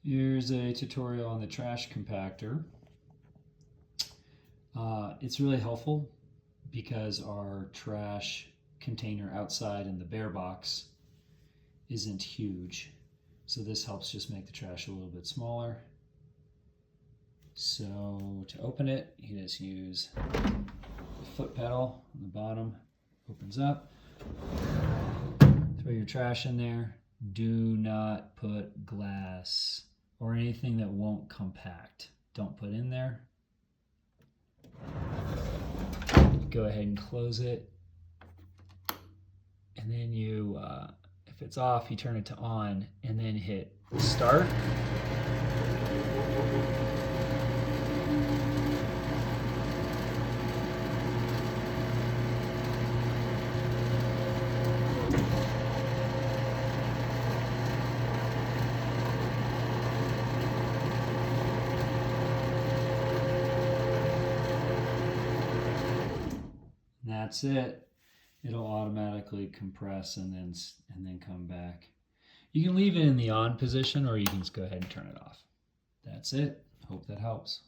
Here's a tutorial on the trash compactor. It's really helpful because our trash container outside in the bare box isn't huge. So this helps just make the trash a little bit smaller. So to open it, you just use the foot pedal on the bottom, opens up. Throw your trash in there. Do not put glass or anything that won't compact. Don't put in there. Go ahead and close it. And then you, if it's off, you turn it to on and then hit start. That's it. It'll automatically compress and then come back. You can leave it in the on position or you can just go ahead and turn it off. That's it. Hope that helps.